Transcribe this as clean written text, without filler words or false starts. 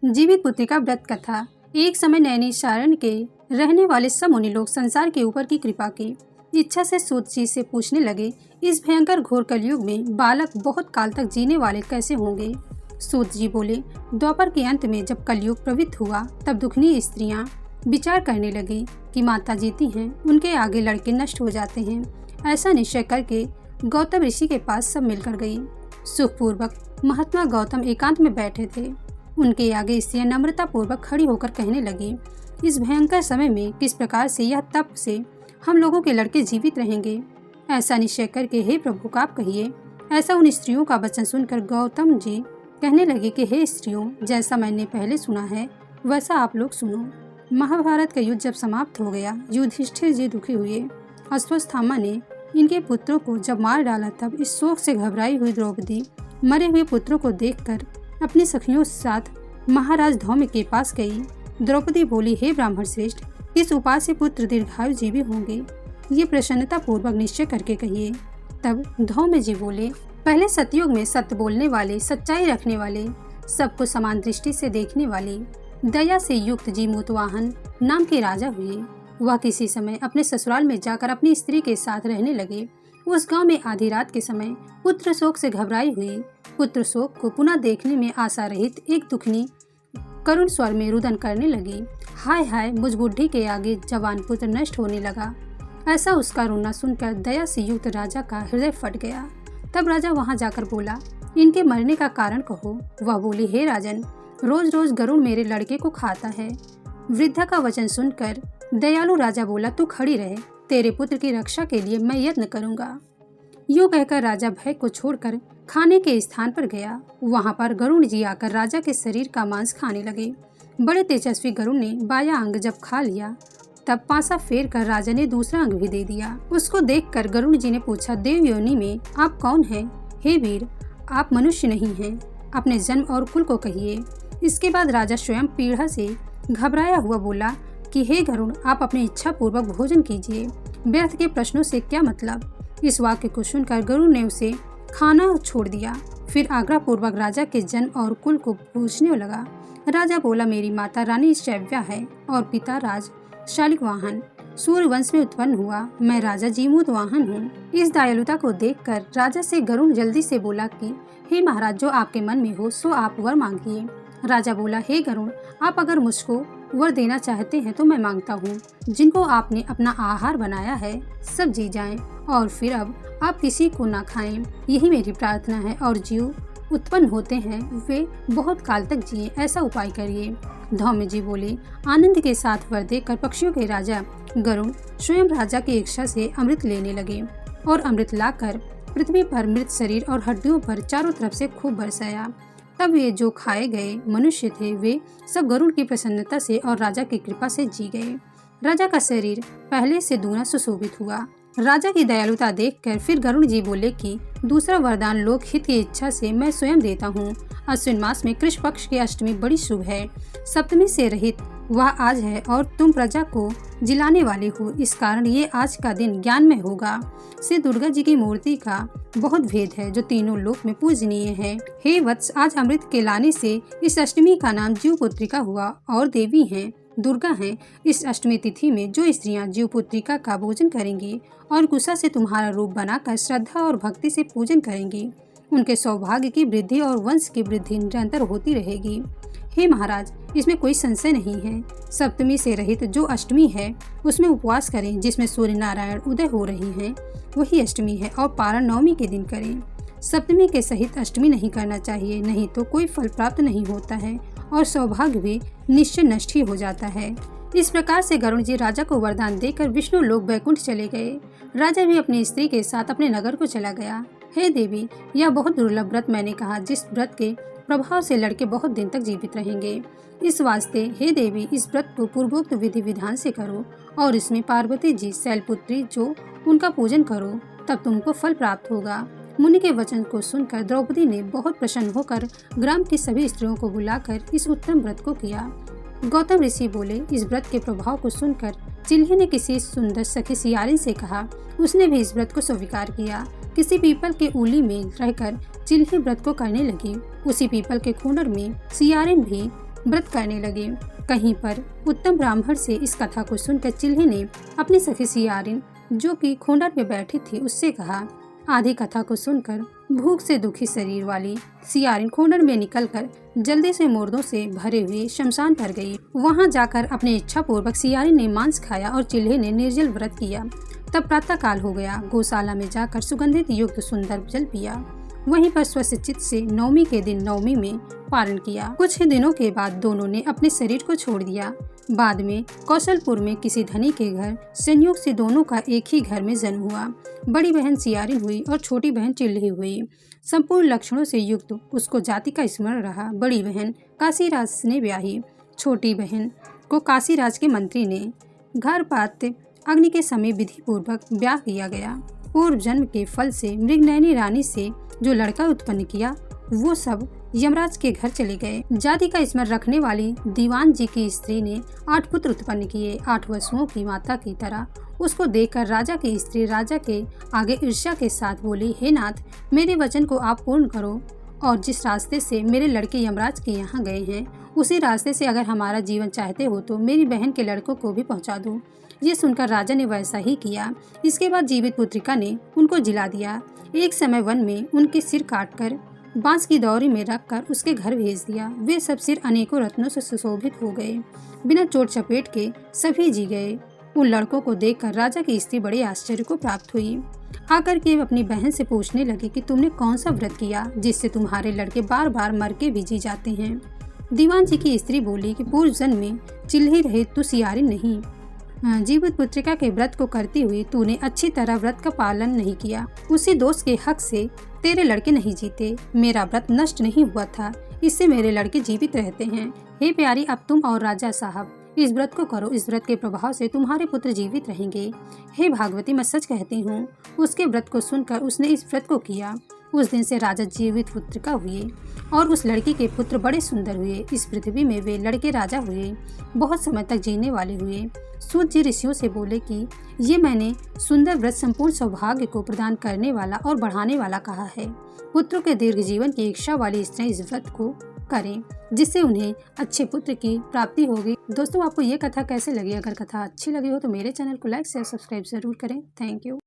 जीवित पुत्रिका व्रत कथा। एक समय नैमिषारण्य के रहने वाले सब मुनि लोग संसार के ऊपर की कृपा की इच्छा से सूत जी से पूछने लगे, इस भयंकर घोर कलयुग में बालक बहुत काल तक जीने वाले कैसे होंगे। सूत जी बोले, द्वापर के अंत में जब कलयुग प्रवृत्त हुआ तब दुखनी स्त्रियां विचार करने लगी कि माता जीती हैं, उनके आगे लड़के नष्ट हो जाते हैं। ऐसा निश्चय करके गौतम ऋषि के पास सब मिलकर गई। सुखपूर्वक महात्मा गौतम एकांत में बैठे थे। उनके आगे स्त्रियां नम्रता पूर्वक खड़ी होकर कहने लगी, इस भयंकर समय में किस प्रकार से यह तप से हम लोगों के लड़के जीवित रहेंगे। ऐसा निश्चय करके हे प्रभु आप कहिए। ऐसा उन स्त्रियों का वचन सुनकर गौतम जी कहने लगे कि हे स्त्रियों, जैसा मैंने पहले सुना है वैसा आप लोग सुनो। महाभारत का युद्ध जब समाप्त हो गया, युधिष्ठिर जी दुखी हुए। अश्वत्थामा ने इनके पुत्रों को जब मार डाला तब इस शोक से घबराई हुई द्रौपदी मरे हुए पुत्रों को देखकर अपनी सखियों के साथ महाराज धौम्य के पास गई। द्रौपदी बोली, हे ब्राह्मण श्रेष्ठ, इस उपाय से पुत्र दीर्घायु जीवी होंगे, ये प्रसन्नता पूर्वक निश्चय करके कहिए। तब धौम्य जी बोले, पहले सतयुग में सत्य बोलने वाले, सच्चाई रखने वाले, सबको समान दृष्टि से देखने वाले, दया से युक्त जीमूतवाहन नाम के राजा हुए। वह किसी समय अपने ससुराल में जाकर अपनी स्त्री के साथ रहने लगे। उस गांव में आधी रात के समय पुत्र शोक से घबराई हुई पुत्र शोक को पुनः देखने में आशा रहित एक दुखनी करुण स्वर में रुदन करने लगी, हाय हाय, मुझ बुढ़ी के आगे जवान पुत्र नष्ट होने लगा। ऐसा उसका रोना सुनकर दया से युक्त राजा का हृदय फट गया। तब राजा वहां जाकर बोला, इनके मरने का कारण कहो। वह बोली, हे राजन, रोज रोज गरुड़ मेरे लड़के को खाता है। वृद्धा का वचन सुनकर दयालु राजा बोला, तू खड़ी रहे, तेरे पुत्र की रक्षा के लिए मैं यत्न करूंगा। यूँ कहकर राजा भय को छोड़कर खाने के स्थान पर गया। वहां पर गरुड़ जी आकर राजा के शरीर का मांस खाने लगे। बड़े तेजस्वी गरुड़ ने बाया अंग जब खा लिया तब पासा फेर कर राजा ने दूसरा अंग भी दे दिया। उसको देखकर गरुड़ जी ने पूछा, देव योनि में आप कौन हैं? हे वीर, आप मनुष्य नहीं हैं, अपने जन्म और कुल को कहिए। इसके बाद राजा स्वयं पीड़ा से घबराया हुआ बोला कि हे गरुड़, आप अपनी इच्छा पूर्वक भोजन कीजिए, व्यर्थ के प्रश्नों से क्या मतलब। इस वाक्य को सुनकर गरुड़ ने उसे खाना छोड़ दिया। फिर आग्रह पूर्वक राजा के जन्म और कुल को पूछने लगा। राजा बोला, मेरी माता रानी शैव्या है और पिता राज शालिवाहन सूर्य वंश में उत्पन्न हुआ। मैं राजा जीमूतवाहन हूँ। इस दयालुता को देखकर राजा से गरुड़ जल्दी से बोला कि हे महाराज, जो आपके मन में हो सो आप वर मांगिए। राजा बोला, हे गरुड़, आप अगर मुझको वर देना चाहते हैं तो मैं मांगता हूँ, जिनको आपने अपना आहार बनाया है सब जी जाएं और फिर अब आप किसी को ना खाएं, यही मेरी प्रार्थना है। और जीव उत्पन्न होते हैं वे बहुत काल तक जिए, ऐसा उपाय करिए। धौम्य जी बोले, आनंद के साथ वर देकर पक्षियों के राजा गरुड़ स्वयं राजा की इच्छा से अमृत लेने लगे और अमृत लाकर पृथ्वी पर मृत शरीर और हड्डियों पर चारों तरफ से खूब बरसाया। तब ये जो खाए गए मनुष्य थे वे सब गरुड़ की प्रसन्नता से और राजा की कृपा से जी गए। राजा का शरीर पहले से दूना सुशोभित हुआ। राजा की दयालुता देखकर फिर गरुड़ जी बोले कि दूसरा वरदान लोक हित की इच्छा से मैं स्वयं देता हूँ। अश्विन मास में कृष्ण पक्ष की अष्टमी बड़ी शुभ है, सप्तमी से रहित वह आज है और तुम प्रजा को जिलाने वाले हो, इस कारण ये आज का दिन ज्ञानमय होगा। श्री दुर्गा जी की मूर्ति का बहुत भेद है जो तीनों लोक में पूजनीय है। हे वत्स, आज अमृत के लाने से इस अष्टमी का नाम जीव पुत्रिका हुआ और देवी हैं दुर्गा हैं। इस अष्टमी तिथि में जो स्त्रियां जीव पुत्रिका का भोजन करेंगी और गुस्सा से तुम्हारा रूप बनाकर श्रद्धा और भक्ति से पूजन करेंगी, उनके सौभाग्य की वृद्धि और वंश की वृद्धि निरंतर होती रहेगी। हे महाराज, इसमें कोई संशय नहीं है। सप्तमी से रहित जो अष्टमी है उसमें उपवास करें, जिसमें सूर्य नारायण उदय हो रही हैं, वही अष्टमी है, और पारण नवमी के दिन करें। सप्तमी के सहित अष्टमी नहीं करना चाहिए, नहीं तो कोई फल प्राप्त नहीं होता है और सौभाग्य भी निश्चय नष्ट ही हो जाता है। इस प्रकार से गरुड़ जी राजा को वरदान देकर विष्णु लोक वैकुंठ चले गए। राजा भी अपनी स्त्री के साथ अपने नगर को चला गया। हे देवी, यह बहुत दुर्लभ व्रत मैंने कहा, जिस व्रत के प्रभाव से लड़के बहुत दिन तक जीवित रहेंगे। इस वास्ते हे देवी, इस व्रत को पूर्वोक्त विधि विधान से करो और इसमें पार्वती जी शैलपुत्री जो उनका पूजन करो, तब तुमको फल प्राप्त होगा। मुनि के वचन को सुनकर द्रौपदी ने बहुत प्रसन्न होकर ग्राम की सभी स्त्रियों को बुलाकर इस उत्तम व्रत को किया। गौतम ऋषि बोले, इस व्रत के प्रभाव को सुनकर चिल्हे ने किसी सुंदर सखी सियारिन से कहा। उसने भी इस व्रत को स्वीकार किया। किसी पीपल के उली में रहकर चिल्हे व्रत को करने लगी। उसी पीपल के खूंडर में सियारिन भी व्रत करने लगे। कहीं पर उत्तम ब्राह्मण से इस कथा को सुनकर चिल्ही ने अपनी सखी सियारिन, जो कि खोंडर में बैठी थी, उससे कहा। आधी कथा को सुनकर भूख से दुखी शरीर वाली सियारिन खोंडर में निकलकर जल्दी से मुर्दों से भरे हुए शमशान पर गई। वहां जाकर अपनी इच्छा पूर्वक सियारिन ने मांस खाया और चिल्हे ने निर्जल व्रत किया। तब प्रातः काल हो गया। गौशाला में जाकर सुगंधित युक्त सुंदर जल पिया। वहीं पर स्वचित से नवमी के दिन नवमी में पारण किया। कुछ ही दिनों के बाद दोनों ने अपने शरीर को छोड़ दिया। बाद में कौशलपुर में किसी धनी के घर संयोग से दोनों का एक ही घर में जन्म हुआ। बड़ी बहन सियारिन हुई और छोटी बहन चिल्ही हुई। संपूर्ण लक्षणों से युक्त उसको जाति का स्मरण रहा। बड़ी बहन काशीराज ने ब्याही। छोटी बहन को काशीराज के मंत्री ने घर पाते अग्नि के समय विधि पूर्वक ब्याह किया गया। पूर्व जन्म के फल से मृगनयनी रानी से जो लड़का उत्पन्न किया, वो सब यमराज के घर चले गए। जाति का स्मरण रखने वाली दीवान जी की स्त्री ने 8 पुत्र उत्पन्न किए। 8 वसुओं की माता की तरह उसको देखकर राजा की स्त्री राजा के आगे ईर्ष्या के साथ बोली, हे नाथ, मेरे वचन को आप पूर्ण करो और जिस रास्ते से मेरे लड़के यमराज के यहाँ गए हैं, उसी रास्ते से अगर हमारा जीवन चाहते हो तो मेरी बहन के लड़कों को भी पहुँचा दो। ये सुनकर राजा ने वैसा ही किया। इसके बाद जीवित पुत्रिका ने उनको जिला दिया। एक समय वन में उनके सिर काटकर बांस की दौरी में रखकर उसके घर भेज दिया। वे सब सिर अनेकों रत्नों से सुशोभित हो गए। बिना चोट चपेट के सभी जी गए। उन लड़कों को देखकर राजा की स्त्री बड़े आश्चर्य को प्राप्त हुई। आकर के अपनी बहन से पूछने लगी कि तुमने कौन सा व्रत किया जिससे तुम्हारे लड़के बार बार मर के भी जी जाते हैं। दीवान जी की स्त्री बोली कि पूर्व जन्म में चिल्ही रहे तू सियारिन नहीं, जीवित पुत्रिका के व्रत को करती हुई तूने अच्छी तरह व्रत का पालन नहीं किया। उसी दोष के हक से तेरे लड़के नहीं जीते। मेरा व्रत नष्ट नहीं हुआ था, इससे मेरे लड़के जीवित रहते हैं। हे प्यारी, अब तुम और राजा साहब इस व्रत को करो। इस व्रत के प्रभाव से तुम्हारे पुत्र जीवित रहेंगे। हे भागवती, मैं सच कहती हूँ। उसके व्रत को सुनकर उसने इस व्रत को किया। उस दिन से राजा जीवित पुत्रिका हुए और उस लड़की के पुत्र बड़े सुंदर हुए। इस पृथ्वी में वे लड़के राजा हुए, बहुत समय तक जीने वाले हुए। सूत जी ऋषियों से बोले कि ये मैंने सुंदर व्रत संपूर्ण सौभाग्य को प्रदान करने वाला और बढ़ाने वाला कहा है। पुत्रों के दीर्घ जीवन की इच्छा वाली स्त्रियां इस व्रत को करें, जिससे उन्हें अच्छे पुत्र की प्राप्ति होगी। दोस्तों, आपको ये कथा कैसे लगी? अगर कथा अच्छी लगी हो तो मेरे चैनल को लाइक शेयर सब्सक्राइब जरूर करें। Thank you.